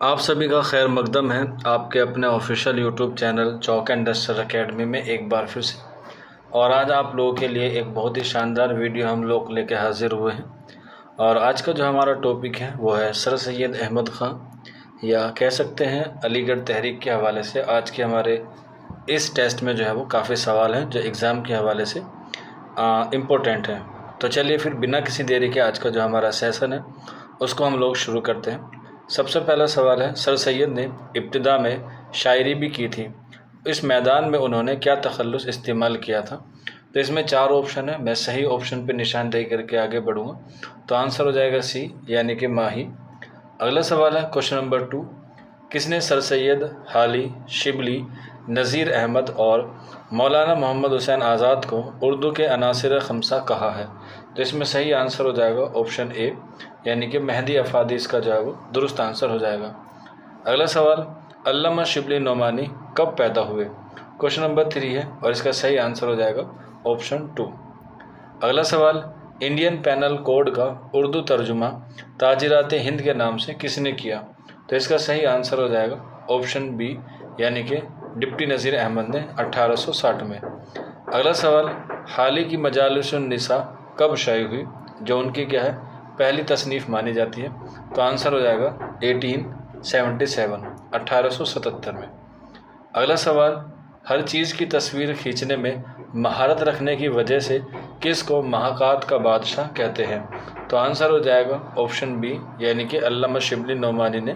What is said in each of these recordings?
आप सभी का खैर मकदम है आपके अपने official YouTube channel chalk and duster academy में एक बार फिर से। और आज आप लोगों के लिए एक बहुत ही शानदार वीडियो हम लोग लेके हाजिर हुए हैं। और आज का जो हमारा टॉपिक है वो है सर सैयद अहमद ख़ान, या कह सकते हैं अलीगढ़ तहरीक के हवाले से आज के हमारे इस टेस्ट में जो है वो काफ़ी सवाल हैं जो एग्ज़ाम के हवाले से इम्पोर्टेंट हैं। तो चलिए फिर बिना किसी देरी के आज का जो हमारा सेशन है उसको हम लोग शुरू करते हैं। सबसे पहला सवाल है, सर सैयद ने इब्तिदा में शायरी भी की थी, इस मैदान में उन्होंने क्या तखल्लुस इस्तेमाल किया था? तो इसमें 4 ऑप्शन है, मैं सही ऑप्शन पर निशानदेही करके आगे बढ़ूँगा। तो आंसर हो जाएगा सी, यानी कि माही। अगला सवाल है क्वेश्चन नंबर 2, किसने सर सैयद, हाली, शिबली, नज़ीर अहमद और मौलाना मोहम्मद हुसैन आज़ाद को उर्दू के अनासिर खमसा कहा है? तो इसमें सही आंसर हो जाएगा ऑप्शन ए, यानी कि मेहदी अफादी इसका जो है वो दुरुस्त आंसर हो जाएगा। अगला सवाल, अल्लामा शिबली नोमानी कब पैदा हुए? क्वेश्चन नंबर 3 है और इसका सही आंसर हो जाएगा ऑप्शन 2। अगला सवाल, इंडियन पैनल कोड का उर्दू तर्जुमा ताजिरात हिंद के नाम से किसने किया? तो इसका सही आंसर हो जाएगा ऑप्शन बी, यानी कि डिप्टी नज़ीर अहमद ने 1860 में। अगला सवाल, हाली की मजालिसुन निसा कब शाये हुई, जो उनकी क्या है पहली तसनीफ़ मानी जाती है? तो आंसर हो जाएगा 1877, 1877 में। अगला सवाल, हर चीज़ की तस्वीर खींचने में महारत रखने की वजह से किस को महाकात का बादशाह कहते हैं? तो आंसर हो जाएगा ऑप्शन बी, यानी कि अल्लामा शिबली नोमानी ने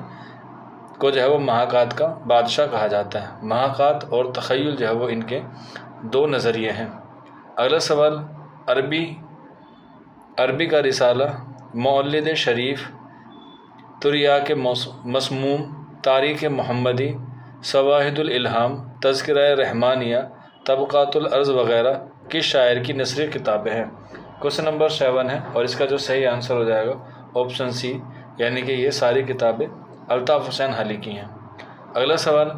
को जो है वो महाकात का बादशाह कहा जाता है। महाकात और तख़य्युल जो है वो इनके 2 नज़रिए हैं। अगला सवाल, अरबी का रिसाला, मौलिद शरीफ, तुरिया के मसमूम, तारीख़ मोहम्मदी, शवाहिदुल इल्हाम, तज़किरा रहमानिया, तबक़ातुल अर्ज़ वग़ैरह किस शायर की नसरी किताबें हैं? क्वेश्चन नंबर 7 है और इसका जो सही आंसर हो जाएगा ऑप्शन सी, यानी कि ये सारी किताबें अल्ताफ़ हुसैन हाली की हैं। अगला सवाल,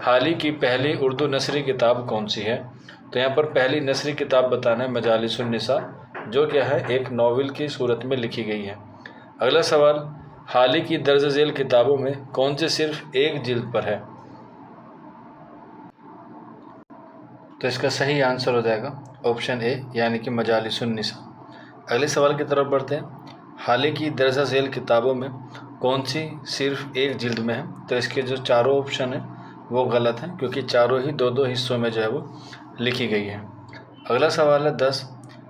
हाली की पहली उर्दू नसरी किताब कौन सी है? तो यहाँ पर पहली नसरी किताब बताना है मजालिसुन निसा, जो क्या है एक नावल की सूरत में लिखी गई है। अगला सवाल, हाली की दर्ज झेल किताबों में कौन सी सिर्फ एक जिल्द पर है? तो इसका सही आंसर हो जाएगा ऑप्शन ए, यानी कि मजालिसुन निसा। अगले सवाल की तरफ बढ़ते हैं, हाली की दर्ज झेल किताबों में कौन सी सिर्फ एक जिल्द में है? तो इसके जो 4 ऑप्शन हैं वो गलत हैं, क्योंकि चारों ही 2-2 हिस्सों में जो है वो लिखी गई है। अगला सवाल है 10,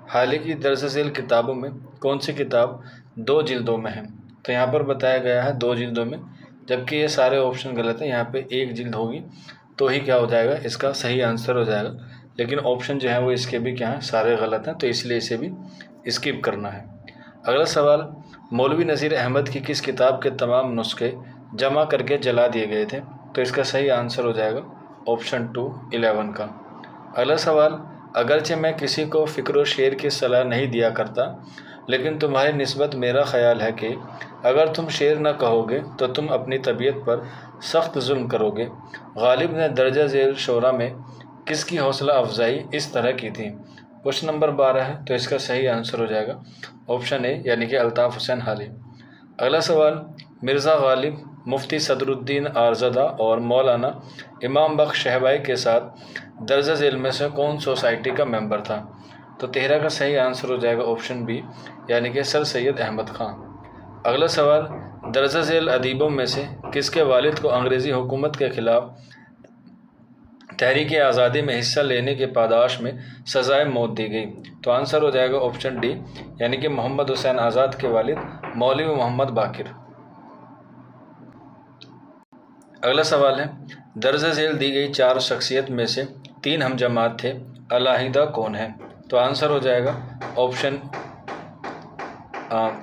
हाली की दर्ज झेल किताबों में कौन सी किताब 2 जिल्दों में है? तो यहाँ पर बताया गया है 2 जिल्दों में, जबकि ये सारे ऑप्शन गलत हैं। यहाँ पे 1 जिल्द होगी तो ही क्या हो जाएगा, इसका सही आंसर हो जाएगा। लेकिन ऑप्शन जो है वो इसके भी क्या हैं, सारे गलत हैं, तो इसलिए इसे भी स्किप करना है। अगला सवाल, मौलवी नज़ीर अहमद की किस किताब के तमाम नुस्खे जमा करके जला दिए गए थे? तो इसका सही आंसर हो जाएगा ऑप्शन 2, 11 का। अगला सवाल, अगरचे मैं किसी को फ़िक्र व शेर की सलाह नहीं दिया करता, लेकिन तुम्हारी निस्बत मेरा ख़याल है कि अगर तुम शेर न कहोगे तो तुम अपनी तबीयत पर सख्त जुल्म करोगे। गालिब ने दर्जा झेल शोरा में किसकी हौसला अफजाई इस तरह की थी? क्वेश्चन नंबर 12 है, तो इसका सही आंसर हो जाएगा ऑप्शन ए, यानी कि अल्ताफ़ हुसैन हाली। अगला सवाल, मिर्ज़ा गालिब मुफ्ती सदरुद्दीन आरज़दा और मौलाना इमाम बख्श शहबाई के साथ दर्जा झेल में से कौन सोसाइटी का मेंबर था? तो 13 का सही आंसर हो जाएगा ऑप्शन बी, यानी कि सर सैयद अहमद ख़ान। अगला सवाल, दर्जा झेल अदीबों में से किसके वालिद को अंग्रेज़ी हुकूमत के ख़िलाफ़ तहरीक आज़ादी में हिस्सा लेने के पादाश में सज़ाए मौत दी गई? तो आंसर हो जाएगा ऑप्शन डी, यानी कि मोहम्मद हुसैन आज़ाद के वालिद मौलवी मोहम्मद बाकिर। अगला सवाल है, दर्जा झेल दी गई 4 शख्सियत में से 3 हम जमात थे, अलाहिदा कौन है? तो आंसर हो जाएगा ऑप्शन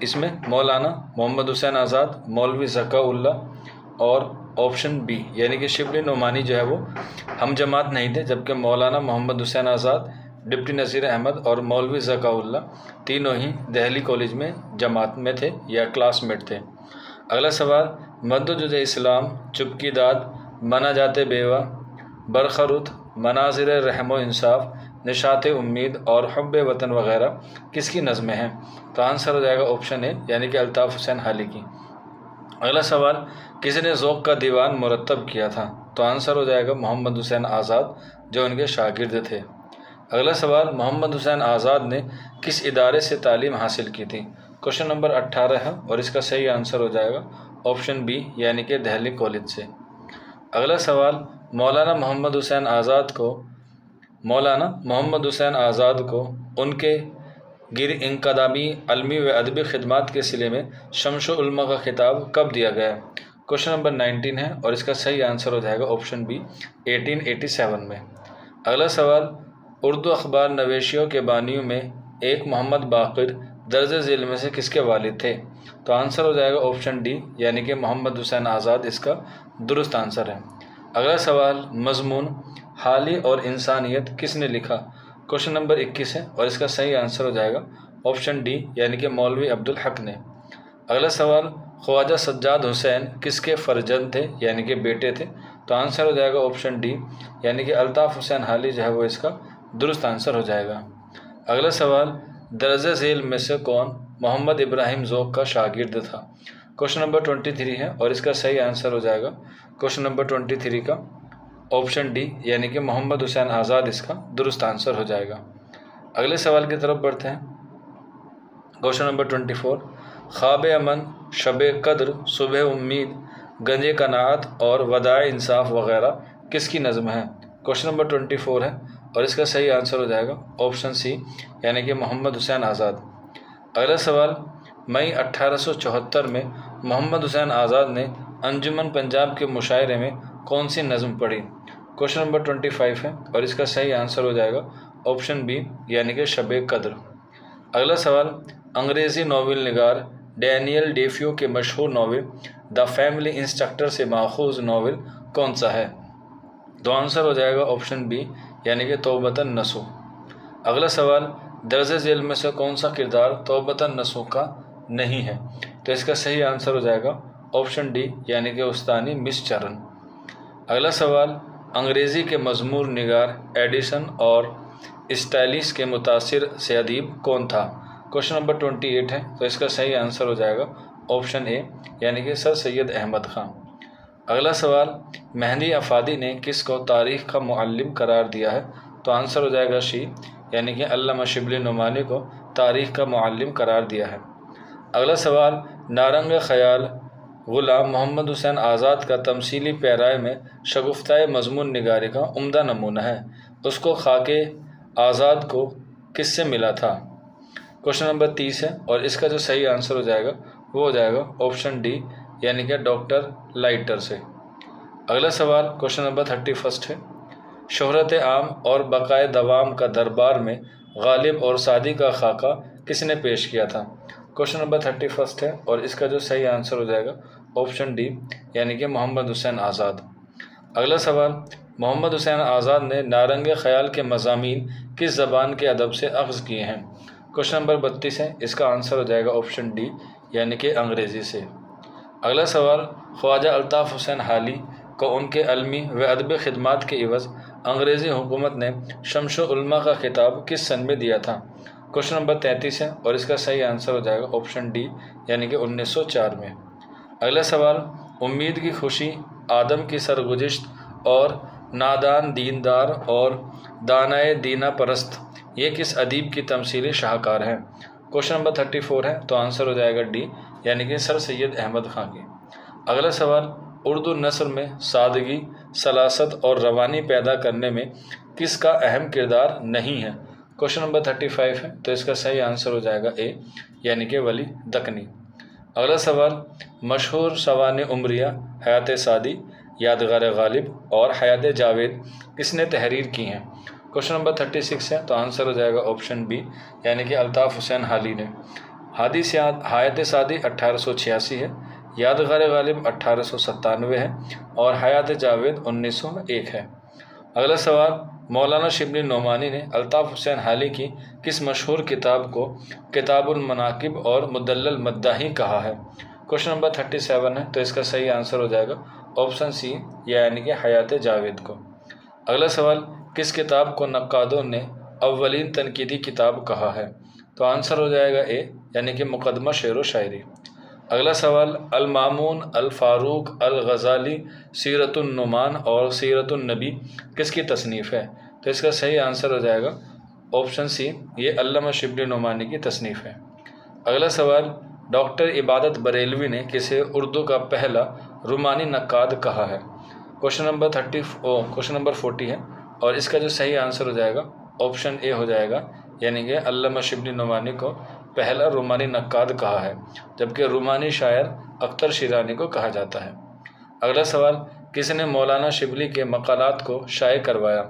इसमें मौलाना मोहम्मद हुसैन आज़ाद, मौलवी ज़का-उल्लाह और ऑप्शन बी, यानी कि शिबली नोमानी जो है वो हम जमात नहीं थे, जबकि मौलाना मोहम्मद हुसैन आज़ाद, डिप्टी नज़ीर अहमद और मौलवी ज़का-उल्लाह तीनों ही दिल्ली कॉलेज में जमात में थे या क्लासमेट थे। अगला सवाल, मद्दुजुज़ इस्लाम, चुपकी दाद, मना जाते बेवा, बरखरुत, मनाजिर रहमो इंसाफ, निशात उम्मीद और हुब्बे वतन वगैरह किसकी नज़में हैं? तो आंसर हो जाएगा ऑप्शन ए, यानी कि अल्ताफ़ हुसैन हाली की। अगला सवाल, किसने ज़ौक़ का दीवान मुरत्तब किया था? तो आंसर हो जाएगा मोहम्मद हुसैन आज़ाद, जो उनके शागिर्द थे। अगला सवाल, मोहम्मद हुसैन आज़ाद ने किस इदारे से तालीम हासिल की थी? क्वेश्चन नंबर 18 है और इसका सही आंसर हो जाएगा ऑप्शन बी, यानी कि दिल्ली कॉलेज से। अगला सवाल, मौलाना मोहम्मद हुसैन आज़ाद को उनके गिर इंकदामी अलमी व अदबी खिदमात के सिले में शम्सुल उलमा का खिताब कब दिया गया? क्वेश्चन नंबर 19 है और इसका सही आंसर हो जाएगा ऑप्शन बी, 1887 में। अगला सवाल, उर्दू अखबार नवेशियों के बानियों में एक मोहम्मद बाक़िर दर्ज झेल में से किसके वालिद थे? तो आंसर हो जाएगा ऑप्शन डी, यानी कि मोहम्मद हुसैन आज़ाद इसका दुरुस्त आंसर है। अगला सवाल, मज़मून हाली और इंसानियत किसने लिखा? क्वेश्चन नंबर 21 है और इसका सही आंसर हो जाएगा ऑप्शन डी, यानी कि मौलवी अब्दुल हक ने। अगला सवाल, ख्वाजा सज्जाद हुसैन किसके फर्जंद थे, यानी कि बेटे थे? तो आंसर हो जाएगा ऑप्शन डी, यानी कि अल्ताफ़ हुसैन हाली जो है वो इसका दुरुस्त आंसर हो जाएगा। अगला सवाल, दर्ज झेल में से कौन मोहम्मद इब्राहिम ज़ौक़ का शागिर्द था? क्वेश्चन नंबर 23 है और इसका सही आंसर हो जाएगा क्वेश्चन नंबर 23 का ऑप्शन डी, यानी कि मोहम्मद हुसैन आज़ाद इसका दुरुस्त आंसर हो जाएगा। अगले सवाल की तरफ बढ़ते हैं। क्वेश्चन नंबर 24, ख्वाब अमन, शब कद्र, सुबह उम्मीद, गंजे कनाअत और वदाए इंसाफ वगैरह किसकी नज़म है? क्वेश्चन नंबर 24 है और इसका सही आंसर हो जाएगा ऑप्शन सी, यानी कि मोहम्मद हुसैन आज़ाद। अगला सवाल, मई 1874 में मोहम्मद हुसैन आज़ाद ने अंजुमन पंजाब के मुशायरे में कौन सी नज़म पढ़ी? क्वेश्चन नंबर 25 है और इसका सही आंसर हो जाएगा ऑप्शन बी, यानी कि शब कद्र। अगला सवाल, अंग्रेज़ी नावल निगार डैनियल डेफियो के मशहूर नावल द फैमिली इंस्ट्रक्टर से माखूज़ नावल कौन सा है? तो आंसर हो जाएगा ऑप्शन बी, यानी कि तौबतन नसूह। अगला सवाल, दर्ज झेल में से कौन सा किरदार तौबतन नसूह का नहीं है? तो इसका सही आंसर हो जाएगा ऑप्शन डी, यानी कि उस्तानी मिस चरण। अगला सवाल, अंग्रेज़ी के मज़मूर निगार एडिसन और स्टाइलिश के मुतासिर से अदीब कौन था? क्वेश्चन नंबर 28 है तो इसका सही आंसर हो जाएगा ऑप्शन ए, यानी कि सर सैयद अहमद ख़ान। अगला सवाल, मेहदी अफादी ने किसको तारीख़ का मुअल्लिम करार दिया है? तो आंसर हो जाएगा शी, यानी कि अल्लामा शिबली नुमानी को तारीख़ का मुअल्लिम करार दिया है। अगला सवाल, नारंग ख़याल ग़ुलाम मोहम्मद हुसैन आज़ाद का तमसीली पैराए में शगुफ्ताए मज़मून निगारी का उम्दा नमूना है, उसको खाके आज़ाद को किससे मिला था? क्वेश्चन नंबर 30 है और इसका जो सही आंसर हो जाएगा वो हो जाएगा ऑप्शन डी, यानी कि डॉक्टर लाइटर से। अगला सवाल क्वेश्चन नंबर 31 है, शोहरत आम और बकाए दवाम का दरबार में गालिब और सादी का खाका किसने पेश किया था? क्वेश्चन नंबर 31 है और इसका जो सही आंसर हो जाएगा ऑप्शन डी, यानी कि मोहम्मद हुसैन आज़ाद। अगला सवाल, मोहम्मद हुसैन आज़ाद ने नारंग ख़याल के मज़ामीन किस ज़बान के अदब से अख़ज़ किए हैं? क्वेश्चन नंबर 32 है, इसका आंसर हो जाएगा ऑप्शन डी, यानी कि अंग्रेज़ी से। अगला सवाल, ख्वाजा अल्ताफ़ हुसैन हाली को उनके अलमी व अदबी खिदमात के इवज़ अंग्रेज़ी हुकूमत ने शम्सुल उलमा का खिताब किस सन में दिया था? क्वेश्चन नंबर 33 है और इसका सही आंसर हो जाएगा ऑप्शन डी, यानी कि 1904 में। अगला सवाल, उम्मीद की खुशी, आदम की सरगुज़िश्त और नादान दीनदार और दानाए दीना परस्त ये किस अदीब की तमसीली शाहकार हैं? क्वेश्चन नंबर 34 है तो आंसर हो जाएगा डी, यानी कि सर सैयद अहमद ख़ान की। अगला सवाल, उर्दू नस्र में सादगी, सलासत और रवानी पैदा करने में किसका अहम किरदार नहीं है? क्वेश्चन नंबर 35 है तो इसका सही आंसर हो जाएगा ए, यानी कि वली दकनी। अगला सवाल, मशहूर सवाने उमरिया हयात सादी, यादगार गालिब और हयात जावेद किसने तहरीर की हैं? क्वेश्चन नंबर 36 है तो आंसर हो जाएगा ऑप्शन बी, यानी कि अल्ताफ़ हुसैन हाली ने। हयात सादी 1886 है, यादगार गालिब 1897 है और हयात जावेद 1901 है। अगला सवाल, मौलाना शिबली नोमानी ने अल्ताफ़ हुसैन हाली की किस मशहूर किताब को किताबुल मनाकिब और मुदल्लल मद्दाही कहा है? क्वेश्चन नंबर 37 है तो इसका सही आंसर हो जाएगा ऑप्शन सी, यानी कि हयात जावेद को। अगला सवाल, किस किताब को नक्कादों ने अव्वलीन तनकीदी किताब कहा है? तो आंसर हो जाएगा ए, यानी कि मुकदमा शेर व शायरी। अगला सवाल, अल मामून, अल फारूक, अल गज़ाली, सीरतुन नुमान और सीरतुन नबी किसकी तसनीफ़ है? तो इसका सही आंसर हो जाएगा ऑप्शन सी, ये अल्लामा शिबली नुमानी की तसनीफ़ है। अगला सवाल, डॉक्टर इबादत बरेलवी ने किसे उर्दू का पहला रुमानी नक्काद कहा है? क्वेश्चन नंबर 40 है और इसका जो सही आंसर हो जाएगा ऑप्शन ए हो जाएगा, यानी कि अल्लामा शिबली नुमानी को पहला रुमानी नक्काद कहा है, जबकि रुमानी शायर अख्तर शिरानी को कहा जाता है। अगला सवाल, किसने मौलाना शिबली के मकालात को शाये करवाया?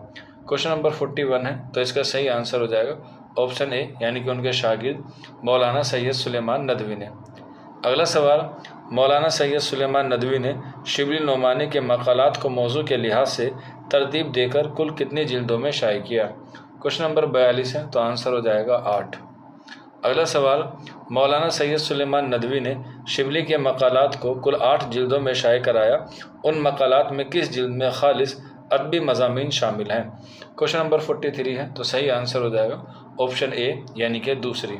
क्वेश्चन नंबर 41 है, तो इसका सही आंसर हो जाएगा ऑप्शन ए, यानी कि उनके शागिर्द मौलाना सैयद सुलेमान नदवी ने। अगला सवाल, मौलाना सैयद सुलेमान नदवी ने शिबली नुमानी के मकालात को मौजू के लिहाज से तरतीब देकर कुल कितनी जिल्दों में शाये किया? क्वेश्चन नंबर 42 है, तो आंसर हो जाएगा 8। अगला सवाल, मौलाना सैयद सुलेमान नदवी ने शिबली के मकालात को कुल 8 जिल्दों में शाये कराया। उन मकालात में किस जिल्द में खालिस अदबी मज़ामीन शामिल हैं? क्वेश्चन नंबर 43 है, तो सही आंसर हो जाएगा ऑप्शन ए, यानी कि दूसरी।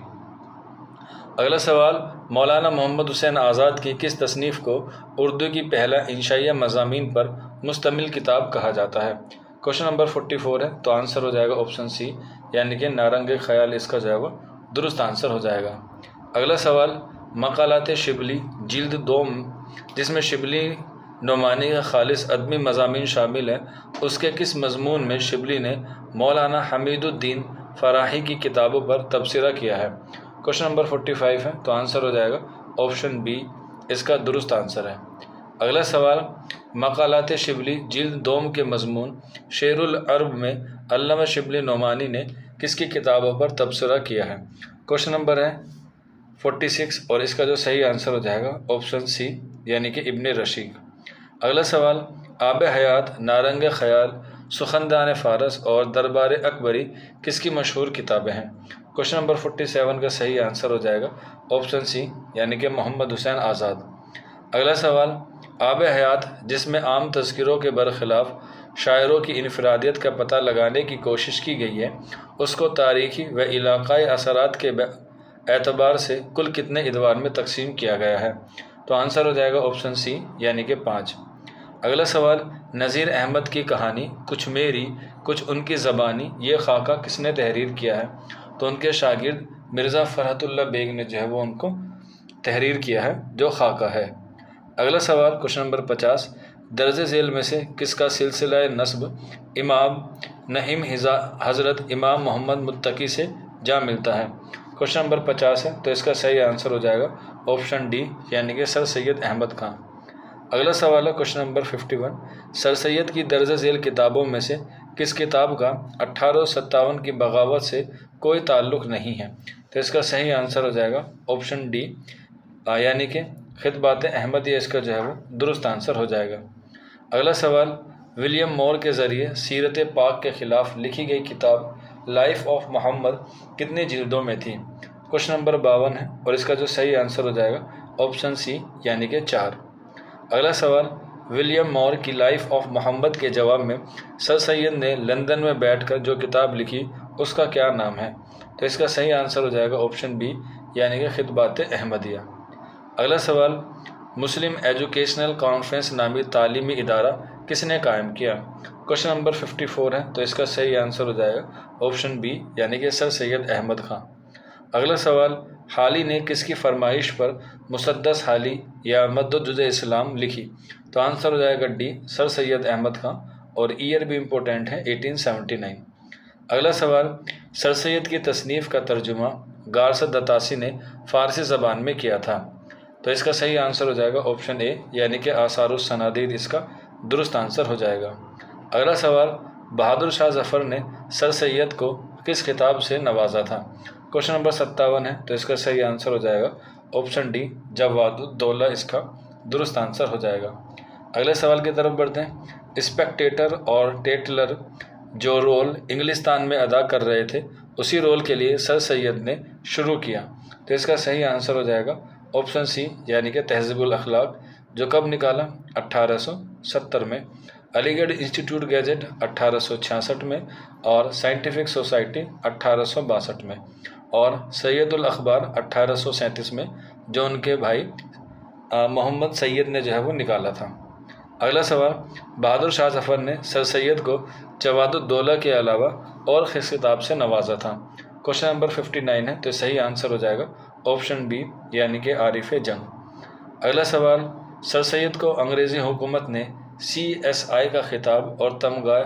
अगला सवाल, मौलाना मोहम्मद हुसैन आज़ाद की किस तसनीफ़ को उर्दू की पहला इंशाइया मज़ामीन पर मुश्तमिल किताब कहा जाता है? क्वेश्चन नंबर 44 है, तो आंसर हो जाएगा ऑप्शन सी, यानी कि नारंग ख्याल इसका जो है वो दुरुस्त आंसर हो जाएगा। अगला सवाल, मकालात शिबली जिल्द 2 जिसमें शिबली नुमानी का खालिस अदबी मज़ामीन शामिल हैं, उसके किस मज़मून में शिबली ने मौलाना हमीदुद्दीन फ़राही की किताबों पर तबसरा किया है? क्वेश्चन नंबर 45 है, तो आंसर हो जाएगा ऑप्शन बी, इसका दुरुस्त आंसर है। अगला सवाल, मकालात शिबली जिल्द 2 के मज़मून शेरुल अरब में अल्लामा शिबली नुमानी ने किसकी किताबों पर तबसरा किया है? क्वेश्चन नंबर है 46 और इसका जो सही आंसर हो जाएगा ऑप्शन सी, यानी कि इब्ने रशीद। अगला सवाल, आब हयात, नारंग ख्याल, सुखनदान फ़ारस और दरबार अकबरी किसकी मशहूर किताबें हैं? क्वेश्चन नंबर 47 का सही आंसर हो जाएगा ऑप्शन सी, यानी कि मोहम्मद हुसैन आज़ाद। अगला सवाल, आब हयात जिसमें आम तज़किरों के बरखिलाफ़ शायरों की इनफरादियत का पता लगाने की कोशिश की गई है, उसको तारीख़ी व इलाक़ाई असरात के एतबार से कुल कितने इदवार में तकसीम किया गया है? तो आंसर हो जाएगा ऑप्शन सी, यानी कि 5। अगला सवाल, नज़ीर अहमद की कहानी कुछ मेरी कुछ उनकी ज़बानी ये खाका किसने तहरीर किया है? तो उनके शागिर्द मिर्ज़ा फ़रहतुल्लाह बेग ने जो है वो उनको तहरीर किया है, जो खाका है। अगला सवाल, क्वेश्चन नंबर 50, दर्ज झेल में से किसका सिलसिला नस्ब इमाम नईम हज़रत इमाम मोहम्मद मुत्तकी से जा मिलता है? क्वेश्चन नंबर 50 है, तो इसका सही आंसर हो जाएगा ऑप्शन डी, यानी कि सर सैयद अहमद खां। अगला सवाल है क्वेश्चन नंबर 51, सर सैयद की दर्ज झेल किताबों में से किस किताब का 1857 की बगावत से कोई ताल्लुक़ नहीं है? तो इसका सही आंसर हो जाएगा ऑप्शन डी, यानी कि खितबात अहमदिया इसका जो है वो दुरुस्त आंसर हो जाएगा। अगला सवाल, विलियम मोर के ज़रिए सीरत पाक के ख़िलाफ़ लिखी गई किताब लाइफ ऑफ मोहम्मद कितनी जिल्दों में थी? क्वेश्चन नंबर 52 है और इसका जो सही आंसर हो जाएगा ऑप्शन सी, यानी कि 4। अगला सवाल, विलियम मोर की लाइफ ऑफ मोहम्मद के जवाब में सर सैयद ने लंदन में बैठकर जो किताब लिखी उसका क्या नाम है? तो इसका सही आंसर हो जाएगा ऑप्शन बी, यानी कि खितबात अहमदिया। अगला सवाल, मुस्लिम एजुकेशनल कॉन्फ्रेंस नामी तालीमी इदारा किसने कायम किया? क्वेश्चन नंबर 54 है, तो इसका सही आंसर हो जाएगा ऑप्शन बी, यानी कि सर सैयद अहमद खां। अगला सवाल, हाली ने किसकी फरमाइश पर मुसद्दस हाली या मद्दुजुज़े इस्लाम लिखी? तो आंसर हो जाएगा डी, सर सैयद अहमद खां, और ईयर भी इम्पोर्टेंट है 1879। अगला सवाल, सर सैयद की तसनीफ़ का तर्जुमा गारसद दतासी ने फ़ारसी ज़बान में किया था? तो इसका सही आंसर हो जाएगा ऑप्शन ए, यानी कि आसारुस सनादीद इसका दुरुस्त आंसर हो जाएगा। अगला सवाल, बहादुर शाह ज़फ़र ने सर सैयद को किस खिताब से नवाजा था? क्वेश्चन नंबर 57 है, तो इसका सही आंसर हो जाएगा ऑप्शन डी, जवादुद्दौला इसका दुरुस्त आंसर हो जाएगा। अगले सवाल की तरफ बढ़ते हैं। स्पेक्टेटर और टेटलर जो रोल इंग्लिस्तान में अदा कर रहे थे उसी रोल के लिए सर सैयद ने शुरू किया, तो इसका सही आंसर हो जाएगा ऑप्शन सी, यानी कि तहज़ीबुल अखलाक, जो कब निकाला 1870 में, अलीगढ़ इंस्टीट्यूट गैजेट 1866 में, और साइंटिफिक सोसाइटी 1862 में, और सैयदुल अखबार 1837 में, जो उनके भाई मोहम्मद सैयद ने जो है वो निकाला था। अगला सवाल, बहादुर शाह जफ़र ने सर सैयद को जवादुद्दौला के अलावा और किस किताब से नवाजा था? क्वेश्चन नंबर 59 है, तो सही आंसर हो जाएगा ऑप्शन बी यानी कि आरिफ जंग। अगला सवाल, सर सैयद को अंग्रेज़ी हुकूमत ने CSI का खिताब और तमगा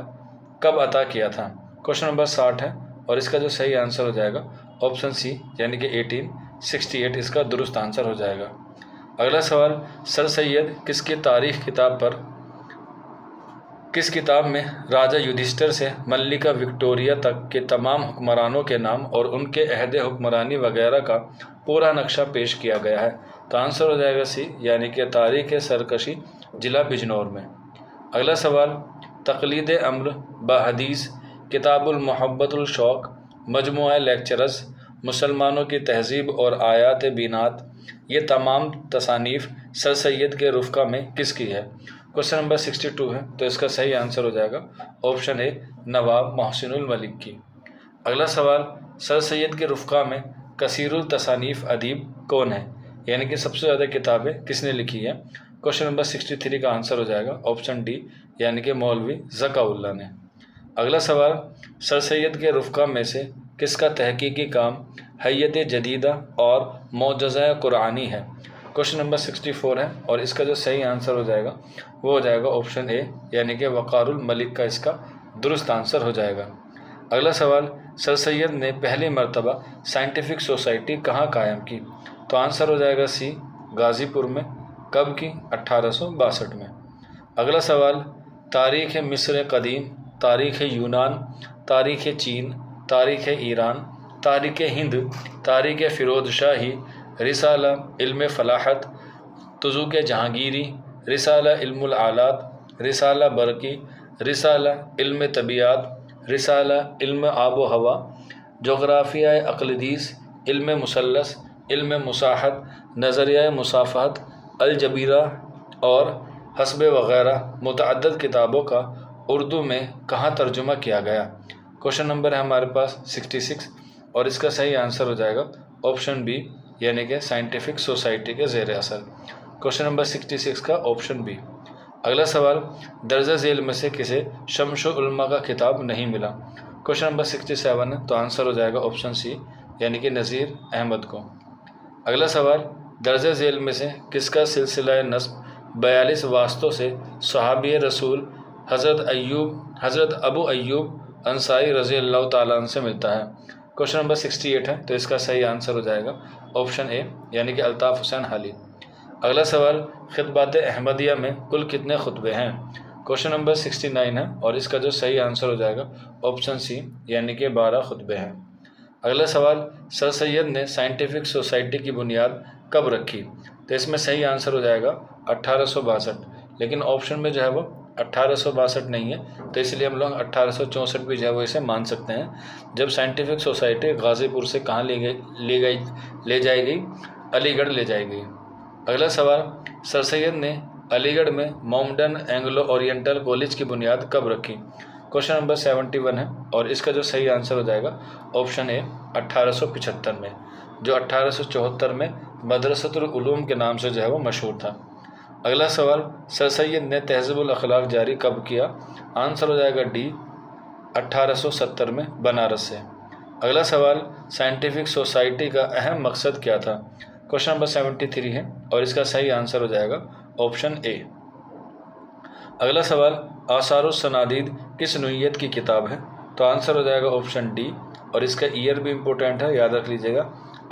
कब अता किया था? क्वेश्चन नंबर 60 है और इसका जो सही आंसर हो जाएगा ऑप्शन सी यानी कि 1868 इसका दुरुस्त आंसर हो जाएगा। अगला सवाल, सर सैयद किस किताब में राजा युधिष्ठिर से मल्लिका विक्टोरिया तक के तमाम हुक्मरानों के नाम और उनके अहदे हुक्मरानी वगैरह का पूरा नक्शा पेश किया गया है? तो आंसर हो जाएगा सी यानी कि तारीख़ सरकशी जिला बिजनौर में। अगला सवाल, तक़लीद अम्र बहदीस, किताबुल मोहब्बतुल शौक़, मजमुआ लेक्चरस, मुसलमानों की तहज़ीब और आयात बीनात, ये तमाम तसानीफ़ सर सैयद के रुफ़क़ा में किसकी है? क्वेश्चन नंबर 62 है, तो इसका सही आंसर हो जाएगा ऑप्शन ए नवाब मोहसिनुल मलिक की। अगला सवाल, सर सैयद के रुफ़क़ा में कसीरुल तसानीफ़ अदीब कौन है, यानी कि सबसे ज़्यादा किताबें किसने लिखी है? क्वेश्चन नंबर 63 का आंसर हो जाएगा ऑप्शन डी यानी कि मौलवी ज़काउल्लाह ने। अगला सवाल, सर सैयद के रुफ़क़ा में से किसका तहकीकी काम हैयत जदीदा और मौजज़ा कुरानी है? क्वेश्चन नंबर 64 है और इसका जो सही आंसर हो जाएगा वो हो जाएगा ऑप्शन ए यानी कि वक़ारुल मलिक का इसका दुरुस्त आंसर हो जाएगा। अगला सवाल, सर सैयद ने पहली मरतबा साइंटिफिक सोसाइटी कहाँ कायम की? तो आंसर हो जाएगा सी गाज़ीपुर में। कब की? 1862 में। अगला सवाल, तारीख़ मिस्र कदीम, तारीख़ यूनान, तारीख़ चीन, तारीख़ ईरान, तारीख़ हिंद, तारीख़ फ़िरोज़ शाही, रिसाला इल्म फ़लाहत, तुज़ुक जहांगीरी, रिसाला इल्मुल आलात, रिसाला बरकी, रिसाला इल्म तबियात, रिसाला इल्म आब व हवा, जोग्राफ़िया अक़लिदीस, इल्म मुसल्लस, इल्म मुसाहत, नज़रिया मुसाफ़हत, अलजबीरा और हस्ब वग़ैरह मुतअद्दिद किताबों का उर्दू में कहाँ तर्जुमा किया गया? क्वेश्चन नंबर है हमारे पास 66 और इसका सही आंसर हो जाएगा ऑप्शन बी यानी कि साइंटिफिक सोसाइटी के ज़ेर असर। क्वेश्चन नंबर 66 का ऑप्शन बी। अगला सवाल, दर्ज झेल में से किसे शम्सुल उलमा का खिताब नहीं मिला? क्वेश्चन नंबर 67 है, तो आंसर हो जाएगा ऑप्शन सी यानी कि नज़ीर अहमद को। अगला सवाल, दर्ज झेल में से किसका सिलसिला नस्ब 42 वास्तों से सहाबी रसूल हज़रत अबू अय्यूब अंसारी रज़ी अल्लाह तआला अन्हु से मिलता है? क्वेश्चन नंबर 68 है, तो इसका सही आंसर हो जाएगा ऑप्शन ए यानी कि अल्ताफ़ हुसैन हाली। अगला सवाल, ख़ितबात अहमदिया में कुल कितने खुतबे हैं? क्वेश्चन नंबर 69 है और इसका जो सही आंसर हो जाएगा ऑप्शन सी यानी कि 12 खुतबे हैं। अगला सवाल, सर सैयद ने साइंटिफिक सोसाइटी की बुनियाद कब रखी? तो इसमें सही आंसर हो जाएगा 1862, लेकिन ऑप्शन में जो है वो 1862 नहीं है, तो इसलिए हम लोग 1864 भी जो है वो इसे मान सकते हैं, जब साइंटिफिक सोसाइटी गाज़ीपुर से कहाँ ले जाएगी? अलीगढ़ ले जाएगी। अगला सवाल, सर सैयद ने अलीगढ़ में मोमडन एंग्लो ओरिएंटल कॉलेज की बुनियाद कब रखी? क्वेश्चन नंबर 71 है और इसका जो सही आंसर हो जाएगा ऑप्शन ए 1875 में, जो 1874 में मदरसतुल उलूम के नाम से जो है वो मशहूर था। अगला सवाल, सर सैयद ने तहज़ीबुल अखलाक जारी कब किया? आंसर हो जाएगा डी 1870 में बनारस से। अगला सवाल, साइंटिफिक सोसाइटी का अहम मकसद क्या था? क्वेश्चन नंबर 73 है और इसका सही आंसर हो जाएगा ऑप्शन ए। अगला सवाल, आसारुस सनादीद किस नौइयत की किताब है? तो आंसर हो जाएगा ऑप्शन डी और इसका ईयर भी इम्पोर्टेंट है, याद रख लीजिएगा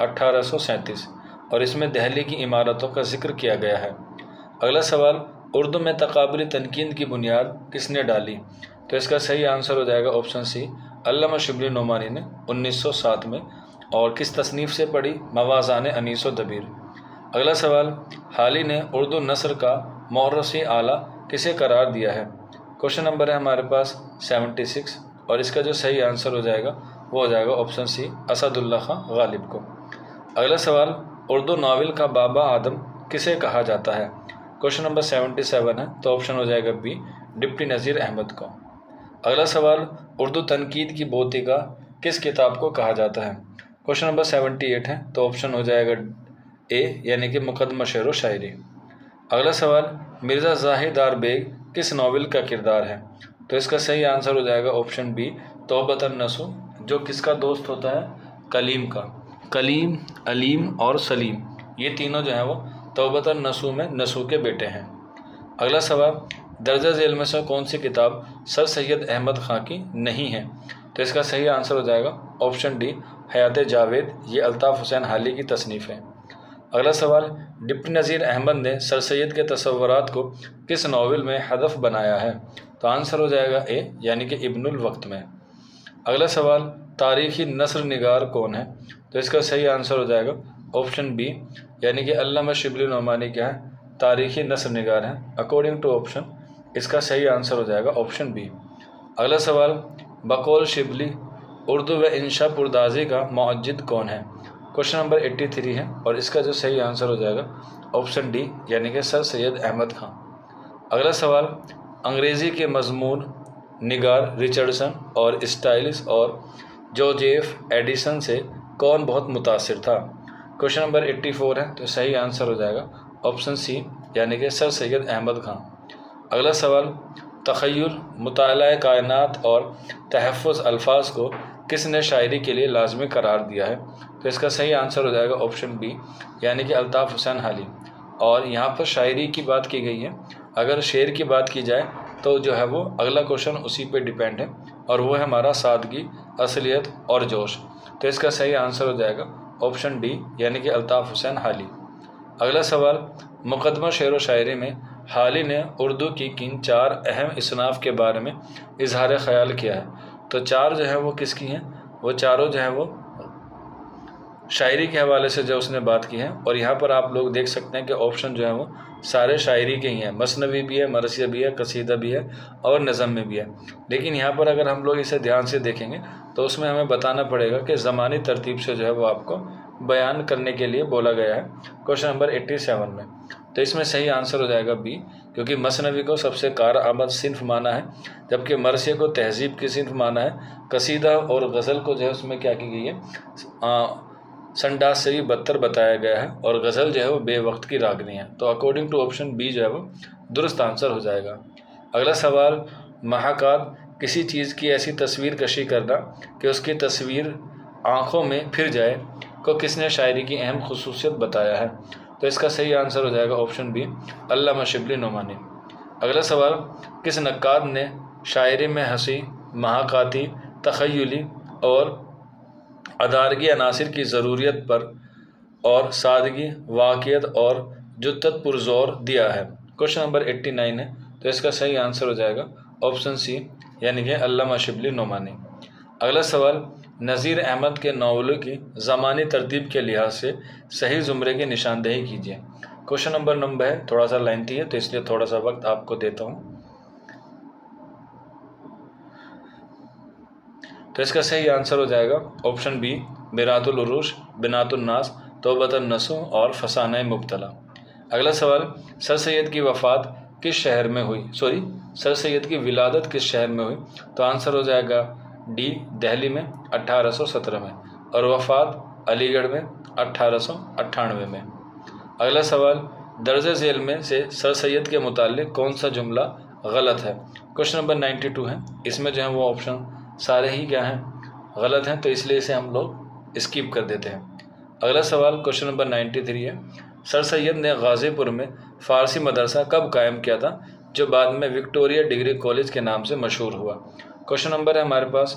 1837, और इसमें दिल्ली की इमारतों का जिक्र किया गया है। अगला सवाल, उर्दू में तक़ाबुली तनकीद की बुनियाद किसने डाली? तो इसका सही आंसर हो जाएगा ऑप्शन सी अल्लामा शिबली नोमानी ने 1907 में, और किस तसनीफ़ से पढ़ी? मवाज़ान अनीस व दबीर। अगला सवाल, हाली ने उर्दू नस्र का मौरसी आला किसे करार दिया है? क्वेश्चन नंबर है हमारे पास 76 और इसका जो सही आंसर हो जाएगा वो हो जाएगा ऑप्शन सी असदुल्ला खां गालिब को। अगला सवाल, उर्दू नावल का बाबा आदम किसे कहा जाता है? क्वेश्चन नंबर 77 है, तो ऑप्शन हो जाएगा बी डिप्टी नज़ीर अहमद को। अगला सवाल, उर्दू तनकीद की बोतिका किस किताब को कहा जाता है? क्वेश्चन नंबर 78 है, तो ऑप्शन हो जाएगा ए यानी कि मुकदमा शेर व शायरी। अगला सवाल, मिर्ज़ा ज़ाहिदार बेग किस नावल का किरदार है? तो इसका सही आंसर हो जाएगा ऑप्शन बी, तौबतन नसूह, जो किसका दोस्त होता है? कलीम का। कलीम, अलीम और सलीम, ये तीनों जो हैं वो तौबतन नसूह में नसूह के बेटे हैं। अगला सवाल, दर्जा झेल में से कौन सी किताब सर सैयद अहमद खां की नहीं है? तो इसका सही आंसर हो जाएगा ऑप्शन डी, हयात जावेद, ये अल्ताफ़ हुसैन हाली की तसनीफ़ है। अगला सवाल, डिप्टी नज़ीर अहमद ने सर सैयद के तसव्वुरात को किस नावल में हदफ बनाया है? तो आंसर हो जाएगा ए, यानी कि इब्नुल वक्त में। अगला सवाल, तारीख़ी नस्र निगार कौन है? तो इसका सही आंसर हो जाएगा ऑप्शन बी, यानी कि अल्लामा शिबली नोमानी क्या है? तारीख़ी नस्र निगार हैं अकॉर्डिंग टू ऑप्शन। इसका सही आंसर हो जाएगा ऑप्शन बी। अगला सवाल, बकौल शिबली उर्दू व इंशा पुरदाजी का मुअज्जिद कौन है? क्वेश्चन नंबर 83 है और इसका जो सही आंसर हो जाएगा ऑप्शन डी, यानी कि सर सैयद अहमद खां। अगला सवाल, अंग्रेज़ी के मजमून निगार रिचर्डसन और स्टाइलिस और जोजेफ एडिसन से कौन बहुत मुतासिर था? क्वेश्चन नंबर 84 है, तो सही आंसर हो जाएगा ऑप्शन सी, यानी कि सर सैयद अहमद खां। अगला सवाल, तख़य्युल, मुताला कायनात और तहफ़्फ़ुज़ अल्फाज को किसने शायरी के लिए लाजमी करार दिया है? तो इसका सही आंसर हो जाएगा ऑप्शन बी, यानी कि अल्ताफ़ हुसैन हाली। और यहाँ पर शायरी की बात की गई है, अगर शेर की बात की जाए तो जो है वो अगला क्वेश्चन उसी पे डिपेंड है, और वो है हमारा सादगी, असलियत और जोश। तो इसका सही आंसर हो जाएगा ऑप्शन डी, यानी कि अल्ताफ़ हुसैन हाली। अगला सवाल, मुक़दमा शेर व शायरी में हाली ने उर्दू की किन 4 अहम इसनाफ़ के बारे में इजहार ख़याल किया है? तो 4 जो है वो किसकी हैं? वो चारों जो है वो शायरी के हवाले से जो उसने बात की है। और यहाँ पर आप लोग देख सकते हैं कि ऑप्शन जो है वो सारे शायरी के ही हैं, मसनवी भी है, मरसिया भी है, कसीदा भी है और नज़म में भी है। लेकिन यहाँ पर अगर हम लोग इसे ध्यान से देखेंगे तो उसमें हमें बताना पड़ेगा कि ज़मानी तरतीब से जो है वो आपको बयान करने के लिए बोला गया है क्वेश्चन नंबर 87 में। तो इसमें सही आंसर हो जाएगा बी, क्योंकि मसनवी को सबसे कारआमद सिन्फ माना है, जबकि मरसिया को तहजीब की सिन्फ माना है। कसीदा और गज़ल को जो है उसमें क्या की गई है, संडास से भी बदतर बताया गया है, और गज़ल जो है वो बेवक्त की रागनी है। तो अकॉर्डिंग टू ऑप्शन बी जो है वो दुरुस्त आंसर हो जाएगा। अगला सवाल, महाकात, किसी चीज़ की ऐसी तस्वीर कशी करना कि उसकी तस्वीर आँखों में फिर जाए, को किसने शायरी की अहम खुसूसियत बताया है? तो इसका सही आंसर हो जाएगा ऑप्शन बी, अल्लामा शिबली नोमानी। अगला सवाल, किस नक्काद ने शायरी में हंसी, महाकाती, तख़य्युली और अदारगी अनासिर की ज़रूरियत पर और सादगी, वाक़ियत और जुत्तत पुरज़ोर दिया है? क्वेश्चन नंबर 89 है, तो इसका सही आंसर हो जाएगा ऑप्शन सी, यानी कि अल्लामा शिबली नोमानी। अगला सवाल, नज़ीर अहमद के नावलों की ज़मानी तरतीब के लिहाज से सही ज़ुमरे की निशानदेही कीजिए। क्वेश्चन नंबर है, थोड़ा सा लेंथी है, तो इसलिए थोड़ा सा वक्त आपको देता हूँ। तो इसका सही आंसर हो जाएगा ऑप्शन बी, बिरातुल उरूश, बिनातुल नास, तौबतन नसूह और फसाना मुब्तला। अगला सवाल, सर सैयद की वफ़ात किस शहर में हुई? सर सैयद की विलादत किस शहर में हुई? तो आंसर हो जाएगा डी, दिल्ली में 1817 में, और वफ़ात अलीगढ़ में 1898 में। अगला सवाल, दर्ज झेल में से सर सैयद के मुताल्लिक़ कौन सा जुमला गलत है? क्वेश्चन नंबर 92 है, इसमें जो है वो ऑप्शन सारे ही क्या हैं, गलत हैं, तो इसलिए इसे हम लोग स्किप कर देते हैं। अगला सवाल क्वेश्चन नंबर 93 है, सर सैयद ने गाज़ीपुर में फ़ारसी मदरसा कब कायम किया था, जो बाद में विक्टोरिया डिग्री कॉलेज के नाम से मशहूर हुआ? क्वेश्चन नंबर है हमारे पास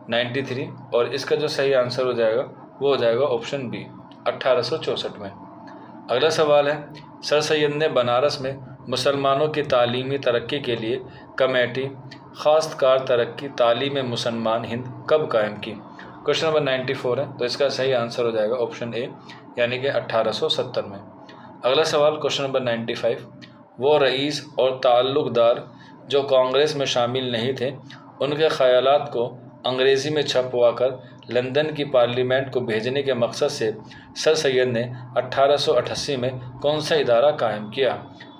93, और इसका जो सही आंसर हो जाएगा वो हो जाएगा ऑप्शन बी, 1864 में। अगला सवाल है, सर सैयद ने बनारस में मुसलमानों की तालीमी तरक्की के लिए कमेटी ख़ासकार तरक्की तालीम मुसलमान हिंद कब कायम की? क्वेश्चन नंबर 94 है, तो इसका सही आंसर हो जाएगा ऑप्शन ए, यानी कि 1870 में। अगला सवाल क्वेश्चन नंबर 95, वो रईस और ताल्लुक़दार जो कांग्रेस में शामिल नहीं थे, उनके ख़यालात को अंग्रेज़ी में छपवा कर लंदन की पार्लियामेंट को भेजने के मकसद से सर सैयद ने 1888 में कौन सा इदारा कायम किया?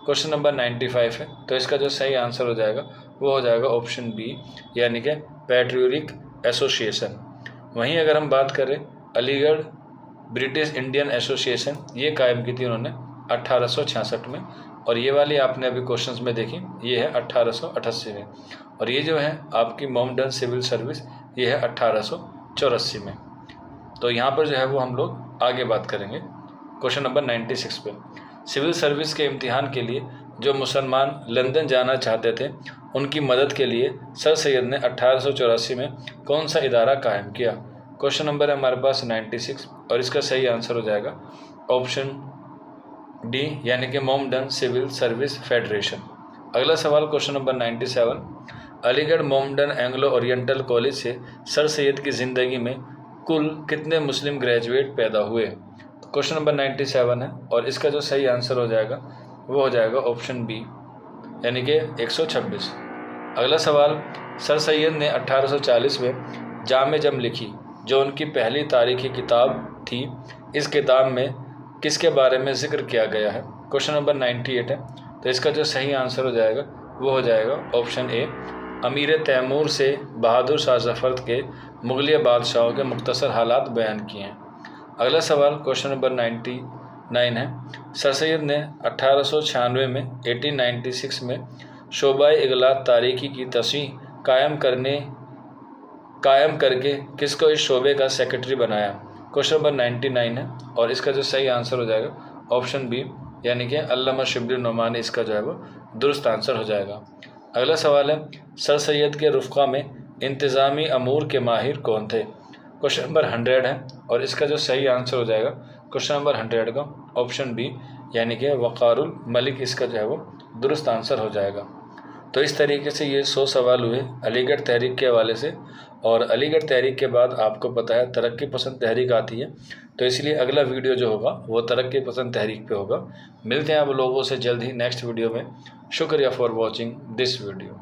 क्वेश्चन नंबर 95 है, तो इसका जो सही आंसर हो जाएगा वो हो जाएगा ऑप्शन बी, यानी कि पैट्रियोटिक एसोसिएशन। वहीं अगर हम बात करें अलीगढ़ ब्रिटिश इंडियन एसोसिएशन, ये कायम की थी उन्होंने 1866 में, और ये वाली आपने अभी क्वेश्चंस में देखी, ये है 1888 में, और ये जो है आपकी मोमडन सिविल सर्विस, ये है 1884 में। तो यहाँ पर जो है वो हम लोग आगे बात करेंगे क्वेश्चन नंबर 96 पे। सिविल सर्विस के इम्तिहान के लिए जो मुसलमान लंदन जाना चाहते थे, उनकी मदद के लिए सर सैयद ने 1884 में कौन सा इदारा कायम किया। क्वेश्चन नंबर है हमारे पास 96, और इसका सही आंसर हो जाएगा ऑप्शन डी, यानी कि मोमडन सिविल सर्विस फेडरेशन। अगला सवाल क्वेश्चन नंबर 97, अलीगढ़ मोमडन एंग्लो ओरिएंटल कॉलेज से सर सैयद की ज़िंदगी में कुल कितने मुस्लिम ग्रेजुएट पैदा हुए। क्वेश्चन नंबर 97 है, और इसका जो सही आंसर हो जाएगा वो हो जाएगा ऑप्शन बी, यानी कि 126। अगला सवाल, सर सैयद ने 1840 में जामे जम लिखी, जो उनकी पहली तारीखी किताब थी। इस किताब में किसके बारे में जिक्र किया गया है। क्वेश्चन नंबर 98 है, तो इसका जो सही आंसर हो जाएगा वो हो जाएगा ऑप्शन ए, अमीर तैमूर से बहादुर शाह जफ़र के मुगलिया बादशाहों के मुख्तसर हालात बयान किए हैं। अगला सवाल क्वेश्चन नंबर 99 है, सर सैयद ने 1896 में 1896 में शोबाए इगलात तारीखी की तस्वीर कायम करके किसको इस शोबे का सेक्रेटरी बनाया। क्वेश्चन नंबर 99 है, और इसका जो सही आंसर हो जाएगा ऑप्शन बी, यानी कि अल्लामा शिबली नोमानी, इसका जो है वो दुरुस्त आंसर हो जाएगा। अगला सवाल है, सर सैयद के रुफ़क़ा में इंतज़ामी अमूर के माहिर कौन थे। क्वेश्चन नंबर 100 है, और इसका जो सही आंसर हो जाएगा क्वेश्चन नंबर 100 का ऑप्शन बी, यानी कि वक़ारुल मलिक, इसका जो है वो दुरुस्त आंसर हो जाएगा। तो इस तरीके से ये 100 सवाल हुए अलीगढ़ तहरीक के हवाले से, और अलीगढ़ तहरीक के बाद आपको पता है तरक्की पसंद तहरीक आती है, तो इसलिए अगला वीडियो जो होगा वो तरक्की पसंद तहरीक पे होगा। मिलते हैं आप लोगों से जल्द ही नेक्स्ट वीडियो में। शुक्रिया फॉर वॉचिंग दिस वीडियो।